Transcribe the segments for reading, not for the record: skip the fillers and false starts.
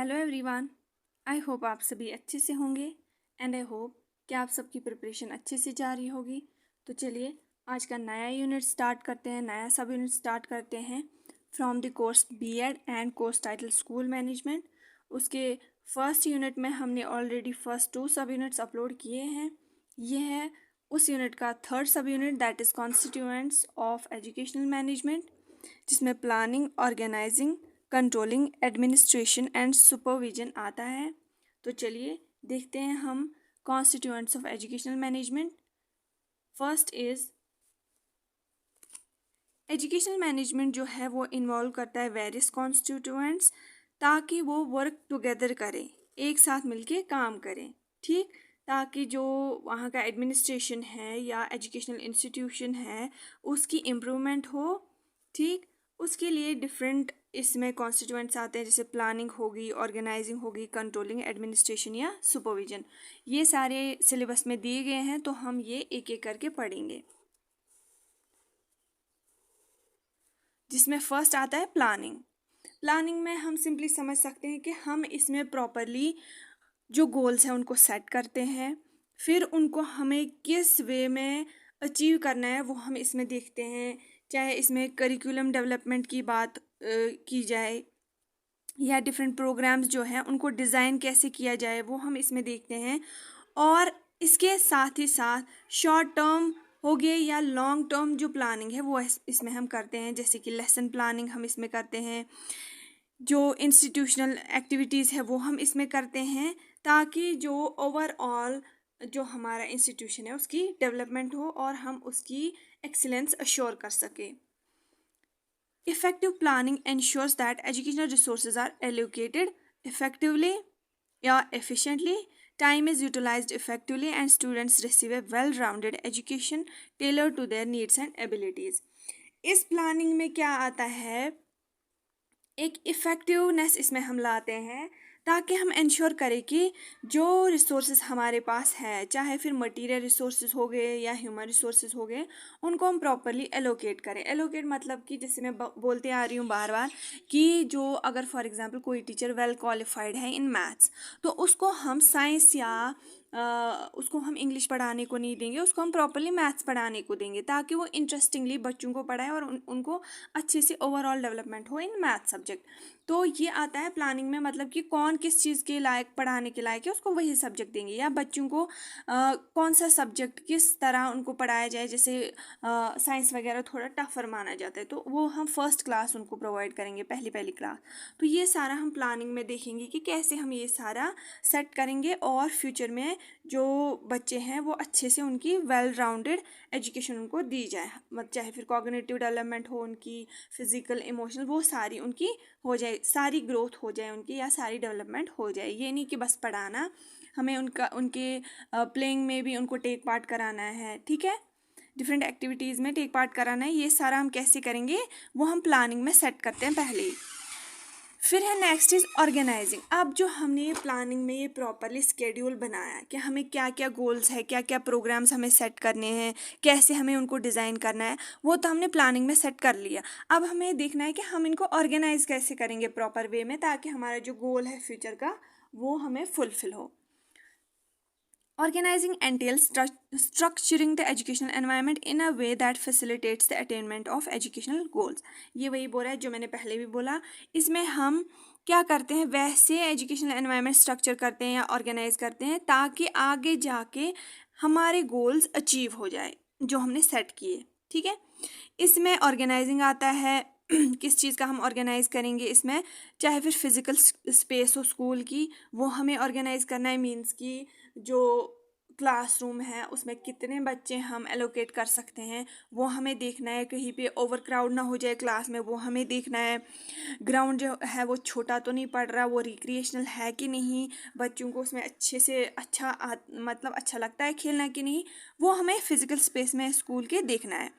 Hello everyone. I hope आप सभी अच्छे से होंगे एंड आई होप कि आप सबकी प्रिपरेशन अच्छे से जा रही होगी। तो चलिए आज का नया यूनिट स्टार्ट करते हैं, नया सब यूनिट स्टार्ट करते हैं from the course BEd and course title school management. उसके फर्स्ट यूनिट में हमने ऑलरेडी फर्स्ट 2 सब यूनिट्स अपलोड किए हैं। ये है उस यूनिट का third sub unit that is constituents of educational management, जिसमें planning, organising, controlling, administration and supervision आता है। तो चलिए देखते हैं हम constituents of educational management. First is educational management जो है वो इन्वॉल्व करता है वेरियस कॉन्स्टिट्यूएंट्स, ताकि वो वर्क टुगेदर करें, एक साथ मिलके काम करें, ठीक, ताकि जो वहाँ का एडमिनिस्ट्रेशन है या एजुकेशनल इंस्टीट्यूशन है उसकी इम्प्रूवमेंट हो। ठीक, उसके लिए डिफरेंट इसमें कॉन्स्टिट्यूएंट्स आते हैं, जैसे प्लानिंग होगी, ऑर्गेनाइजिंग होगी, कंट्रोलिंग, एडमिनिस्ट्रेशन या सुपरविजन। ये सारे सिलेबस में दिए गए हैं, तो हम ये एक एक करके पढ़ेंगे। जिसमें फर्स्ट आता है प्लानिंग। प्लानिंग में हम सिंपली समझ सकते हैं कि हम इसमें प्रॉपरली जो गोल्स हैं उनको सेट करते हैं, फिर उनको हमें किस वे में अचीव करना है वो हम इसमें देखते हैं। चाहे इसमें करिकुलम डेवलपमेंट की बात की जाए या डिफरेंट प्रोग्राम्स जो हैं उनको डिज़ाइन कैसे किया जाए वो हम इसमें देखते हैं। और इसके साथ ही साथ शॉर्ट टर्म हो गए या लॉन्ग टर्म जो प्लानिंग है वो इसमें हम करते हैं, जैसे कि लेसन प्लानिंग हम इसमें करते हैं, जो इंस्टीट्यूशनल एक्टिविटीज़ है वो हम इसमें करते हैं, ताकि जो ओवरऑल जो हमारा इंस्टीट्यूशन है उसकी डेवलपमेंट हो और हम उसकी एक्सीलेंस अश्योर कर सकें। Effective planning ensures that educational resources are allocated effectively or efficiently, time is utilized effectively, and students receive a well-rounded education tailored to their needs and abilities. इस planning में क्या आता है, एक इफ़ेक्टिवनेस इसमें हम लाते हैं, ताकि हम इंश्योर करें कि जो रिसोर्सेज हमारे पास है, चाहे फिर मटेरियल रिसोर्सेज हो गए या ह्यूमन रिसोर्सेज हो गए, उनको हम प्रॉपरली एलोकेट करें। एलोकेट मतलब कि जैसे मैं बोलते आ रही हूँ बार बार कि जो अगर फॉर एग्जांपल कोई टीचर वेल क्वालिफाइड है इन मैथ्स, तो उसको हम साइंस या उसको हम इंग्लिश पढ़ाने को नहीं देंगे, उसको हम प्रॉपरली मैथ्स पढ़ाने को देंगे, ताकि वो इंटरेस्टिंगली बच्चों को पढ़ाए और उनको अच्छे से ओवरऑल डेवलपमेंट हो इन मैथ सब्जेक्ट। तो ये आता है प्लानिंग में, मतलब कि कौन किस चीज़ के लायक पढ़ाने के लायक है उसको वही सब्जेक्ट देंगे, या बच्चों को कौन सा सब्जेक्ट किस तरह उनको पढ़ाया जाए। जैसे साइंस वगैरह थोड़ा टफर माना जाता है, तो वो हम फर्स्ट क्लास उनको प्रोवाइड करेंगे, पहली क्लास। तो ये सारा हम प्लानिंग में देखेंगे कि कैसे हम ये सारा सेट करेंगे और फ्यूचर में जो बच्चे हैं वो अच्छे से उनकी वेल राउंडेड एजुकेशन उनको दी जाए, मतलब चाहे फिर कॉग्निटिव डेवलपमेंट हो उनकी, फिजिकल, इमोशनल, वो सारी उनकी हो जाए, सारी ग्रोथ हो जाए उनकी, या सारी डेवलपमेंट हो जाए। ये नहीं कि बस पढ़ाना, हमें उनके प्लेइंग में भी उनको टेक पार्ट कराना है, ठीक है, डिफरेंट एक्टिविटीज़ में टेक पार्ट कराना है। ये सारा हम कैसे करेंगे वो हम प्लानिंग में सेट करते हैं पहले ही। फिर है नेक्स्ट इज़ ऑर्गेनाइजिंग। अब जो हमने ये प्लानिंग में ये प्रॉपरली स्केड्यूल बनाया कि हमें क्या क्या गोल्स है, क्या क्या प्रोग्राम्स हमें सेट करने हैं, कैसे हमें उनको डिज़ाइन करना है, वो तो हमने प्लानिंग में सेट कर लिया। अब हमें देखना है कि हम इनको ऑर्गेनाइज कैसे करेंगे प्रॉपर वे में, ताकि हमारा जो गोल है फ्यूचर का वो हमें फुलफिल हो। Organizing entails structuring the educational environment in a way that facilitates the attainment of educational goals. ये वही बोल रहा है जो मैंने पहले भी बोला। इसमें हम क्या करते हैं, वैसे एजुकेशनल एनवायरनमेंट स्ट्रक्चर करते हैं या ऑर्गेनाइज करते हैं, ताकि आगे जाके हमारे गोल्स अचीव हो जाए जो हमने सेट किए, ठीक है। इसमें ऑर्गेनाइजिंग आता है किस चीज़ का हम ऑर्गेनाइज करेंगे, इसमें चाहे फिर फिजिकल स्पेस हो स्कूल की, वो हमें ऑर्गेनाइज करना है। मीन्स कि जो क्लासरूम है उसमें कितने बच्चे हम एलोकेट कर सकते हैं वो हमें देखना है, कहीं पे ओवर क्राउड ना हो जाए क्लास में वो हमें देखना है। ग्राउंड जो है वो छोटा तो नहीं पड़ रहा, वो रिक्रिएशनल है कि नहीं, बच्चों को उसमें अच्छे से मतलब अच्छा लगता है खेलना कि नहीं, वो हमें फिजिकल स्पेस में स्कूल के देखना है।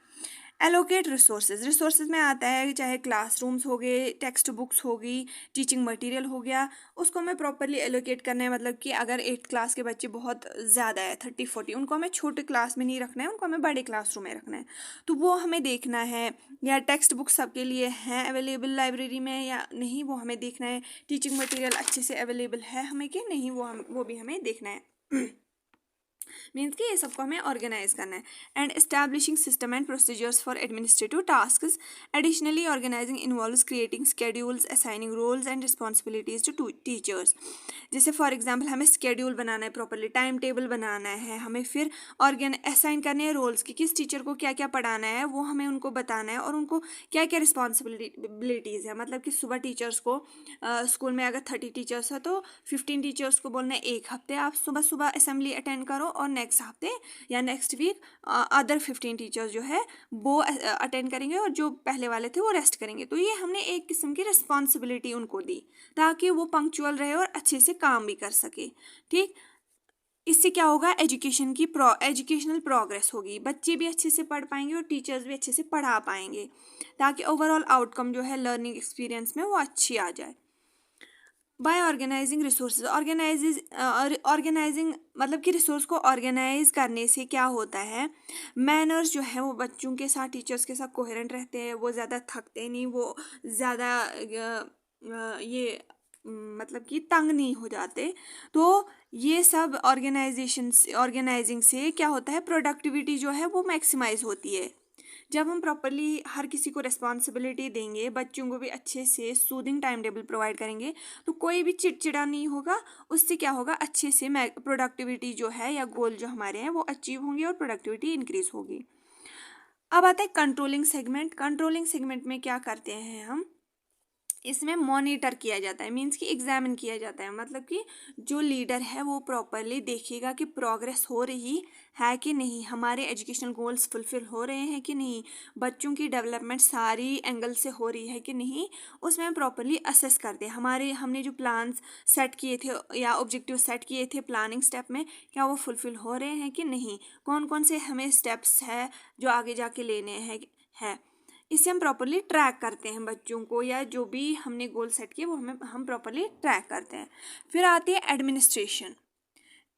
एलोकेट रिसोर्सेज में आता है चाहे क्लासरूम्स हो गए, टेक्स्ट बुक्स होगी, टीचिंग मटेरियल हो गया, उसको हमें प्रॉपरली एलोकेट करना है। मतलब कि अगर 8th क्लास के बच्चे बहुत ज़्यादा है 30-40, उनको हमें छोटे क्लास में नहीं रखना है, उनको हमें बड़े क्लासरूम में रखना है, तो वो हमें देखना है। या टेक्स्ट बुक सबके लिए हैं अवेलेबल लाइब्रेरी में या नहीं, वो हमें देखना है। टीचिंग मटेरियल अच्छे से अवेलेबल है हमें कि नहीं, वो भी हमें देखना है। मीन्स कि ये सबको हमें ऑर्गेनाइज करना है। And establishing system and procedures for administrative tasks. Additionally organising involves creating schedules, assigning roles and responsibilities to teachers. जैसे फॉर एग्जाम्पल हमें स्केड्यूल बनाना है, प्रॉपरली टाइम टेबल बनाना है, हमें फिर असाइन करने हैं रोल्स की, किस टीचर को क्या क्या पढ़ाना है वो हमें उनको बताना है, और उनको क्या क्या रिस्पॉन्सिबिलिटीज़ है। मतलब कि सुबह टीचर्स को स्कूल में अगर 30 टीचर्स है तो 15 टीचर्स को बोलना है एक हफ्ते आप सुबह सुबह असेंबली अटेंड करो, और नेक्स्ट हफ्ते या नेक्स्ट वीक अदर 15 टीचर्स जो है वो अटेंड करेंगे, और जो पहले वाले थे वो रेस्ट करेंगे। तो ये हमने एक किस्म की रिस्पॉन्सिबिलिटी उनको दी ताकि वो पंक्चुअल रहे और अच्छे से काम भी कर सके। ठीक, इससे क्या होगा, एजुकेशनल प्रोग्रेस होगी, बच्चे भी अच्छे से पढ़ पाएंगे और टीचर्स भी अच्छे से पढ़ा पाएंगे, ताकि ओवरऑल आउटकम जो है लर्निंग एक्सपीरियंस में वो अच्छी आ जाए। बाय ऑर्गेनाइजिंग रिसोर्सेज, ऑर्गेनाइजिंग मतलब कि रिसोर्स को ऑर्गेनाइज करने से क्या होता है, मैनर्स जो है वो बच्चों के साथ टीचर्स के साथ कोहेरेंट रहते हैं, वो ज़्यादा थकते नहीं, वो ज़्यादा मतलब कि तंग नहीं हो जाते। तो ये सब ऑर्गेनाइजिंग से क्या होता है, प्रोडक्टिविटी जो है वो मैक्सिमाइज होती है। जब हम प्रॉपरली हर किसी को रिस्पॉन्सिबिलिटी देंगे, बच्चों को भी अच्छे से सूदिंग टाइम टेबल प्रोवाइड करेंगे, तो कोई भी चिड़चिड़ा नहीं होगा। उससे क्या होगा, अच्छे से प्रोडक्टिविटी जो है या गोल जो हमारे हैं वो अचीव होंगे और प्रोडक्टिविटी इंक्रीज होगी। अब आता है कंट्रोलिंग सेगमेंट। कंट्रोलिंग सेगमेंट में क्या करते हैं हम, इसमें मॉनिटर किया जाता है, मीन्स कि एग्जामिन किया जाता है। मतलब कि जो लीडर है वो प्रॉपरली देखेगा कि प्रोग्रेस हो रही है कि नहीं, हमारे एजुकेशनल गोल्स फुलफिल हो रहे हैं कि नहीं, बच्चों की डेवलपमेंट सारी एंगल से हो रही है कि नहीं, उसमें हम प्रॉपरली असेस करते हैं। हमने जो प्लान्स सेट किए थे या ऑब्जेक्टिव सेट किए थे प्लानिंग स्टेप में, क्या वो फुलफिल हो रहे हैं कि नहीं, कौन कौन से हमें स्टेप्स है जो आगे जाके लेने हैं। इससे हम प्रॉपरली ट्रैक करते हैं बच्चों को, या जो भी हमने गोल सेट किए वो हम प्रॉपरली ट्रैक करते हैं। फिर आती है administration.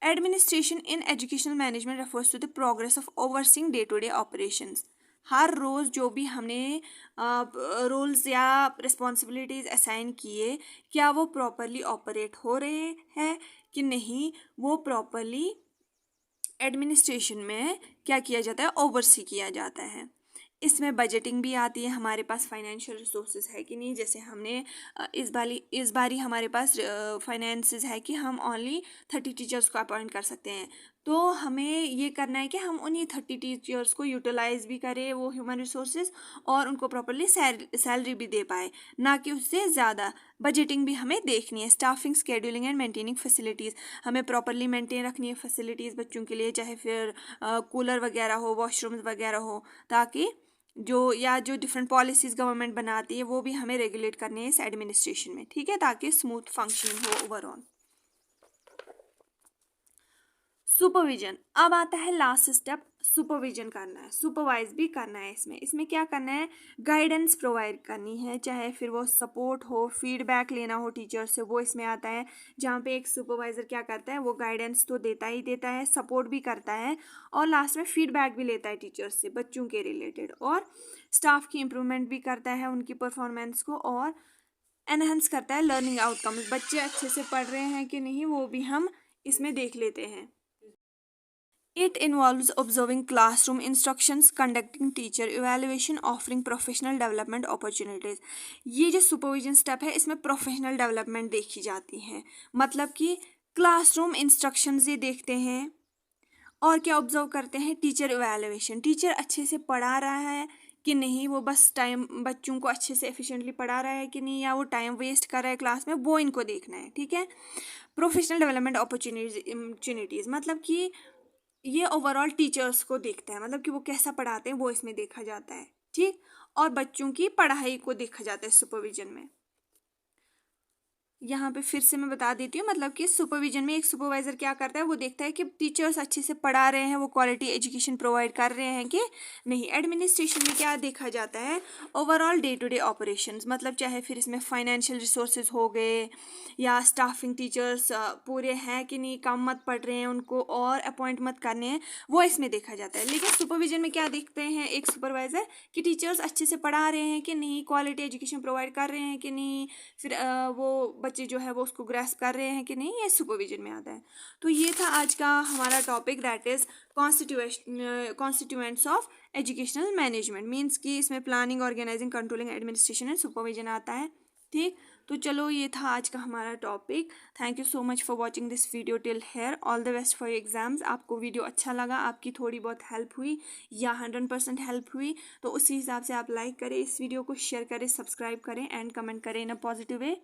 Administration in educational management refers to the progress of overseeing day to day operations. हर रोज़ जो भी हमने रोल्स या रिस्पॉन्सिबिलिटीज़ असाइन किए, क्या वो प्रॉपरली ऑपरेट हो रहे हैं कि नहीं, वो प्रॉपरली एडमिनिस्ट्रेशन में क्या किया जाता है, ओवरसी किया जाता है। इसमें बजटिंग भी आती है, हमारे पास फाइनेंशियल रिसोर्सेज है कि नहीं। जैसे हमने इस बारी हमारे पास फाइनेंसेस है कि हम ओनली 30 टीचर्स को अपॉइंट कर सकते हैं, तो हमें ये करना है कि हम उन्हीं 30 टीचर्स को यूटिलाइज भी करें वो ह्यूमन रिसोर्सेज, और उनको प्रॉपरली सैलरी भी दे पाए, ना कि उससे ज़्यादा। बजटिंग भी हमें देखनी है। Staffing, scheduling and maintaining facilities, हमें प्रॉपरली मेंटेन रखनी है फैसिलिटीज़ बच्चों के लिए, चाहे फिर कूलर वगैरह हो, वॉशरूम्स वगैरह हो, ताकि जो डिफरेंट पॉलिसीज़ गवर्नमेंट बनाती है वो भी हमें रेगुलेट करनी है इस एडमिनिस्ट्रेशन में। ठीक है, ताकि स्मूथ फंक्शनिंग हो ओवरऑल। सुपरविजन, अब आता है लास्ट स्टेप, सुपरविजन करना है, सुपरवाइज भी करना है। इसमें क्या करना है, गाइडेंस प्रोवाइड करनी है, चाहे फिर वो सपोर्ट हो, फीडबैक लेना हो टीचर से, वो इसमें आता है। जहाँ पे एक सुपरवाइजर क्या करता है, वो गाइडेंस तो देता ही देता है, सपोर्ट भी करता है, और लास्ट में फीडबैक भी लेता है टीचर्स से बच्चों के रिलेटेड, और स्टाफ की इम्प्रूवमेंट भी करता है उनकी परफॉर्मेंस को, और एनहेंस करता है लर्निंग आउटकम्स, बच्चे अच्छे से पढ़ रहे हैं कि नहीं वो भी हम इसमें देख लेते हैं। It involves observing classroom instructions, conducting teacher evaluation, offering professional development opportunities. ये जो सुपरविजन स्टेप है इसमें प्रोफेशनल डेवलपमेंट देखी जाती है। मतलब कि क्लासरूम इंस्ट्रक्शंस ये देखते हैं, और क्या ऑब्जर्व करते हैं, टीचर इवैल्यूएशन, टीचर अच्छे से पढ़ा रहा है कि नहीं, वो बस टाइम बच्चों को अच्छे से एफिशिएंटली पढ़ा रहा है कि नहीं, या वो टाइम वेस्ट कर रहा है क्लास में, वो इनको देखना है। ठीक है। प्रोफेशनल डेवलपमेंट अपॉर्चुनिटीज़, मतलब कि ये ओवरऑल टीचर्स को देखता है, मतलब कि वो कैसा पढ़ाते हैं वो इसमें देखा जाता है। ठीक, और बच्चों की पढ़ाई को देखा जाता है सुपरविजन में। यहाँ पे फिर से मैं बता देती हूँ, मतलब कि सुपरविजन में एक सुपरवाइजर क्या करता है, वो देखता है कि टीचर्स अच्छे से पढ़ा रहे हैं, वो क्वालिटी एजुकेशन प्रोवाइड कर रहे हैं कि नहीं। एडमिनिस्ट्रेशन में क्या देखा जाता है, overall day to day operations, मतलब चाहे फिर इसमें फाइनेंशियल रिसोर्सेज हो गए या स्टाफिंग टीचर्स पूरे हैं कि नहीं, कम मत पढ़ रहे हैं, उनको और अपॉइंट मत करने हैं, वो इसमें देखा जाता है। लेकिन सुपरविजन में क्या देखते हैं एक सुपरवाइजर, कि टीचर्स अच्छे से पढ़ा रहे हैं कि नहीं, क्वालिटी एजुकेशन प्रोवाइड कर रहे हैं कि नहीं, फिर वो बच्चे जो है वो उसको ग्रास्प कर रहे हैं कि नहीं, ये सुपरविजन में आता है। तो ये था आज का हमारा topic, that is constituents of educational management, means कि इसमें planning, organising, controlling, administration and supervision आता है। ठीक, तो चलो ये था आज का हमारा topic. Thank you so much for watching this video till here. All the best for exams. आपको वीडियो अच्छा लगा, आपकी थोड़ी बहुत हेल्प हुई या 100% हेल्प हुई, तो उसी हिसाब से आप लाइक करें इस वीडियो को, शेयर करें, सब्सक्राइब करें एंड कमेंट करें in a positive way.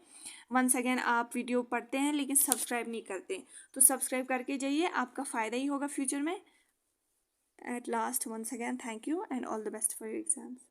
Once again, आप वीडियो पढ़ते हैं लेकिन सब्सक्राइब नहीं करते, तो सब्सक्राइब करके जाइए, आपका फ़ायदा ही होगा फ्यूचर में। At last, once again thank you and all the best for your exams.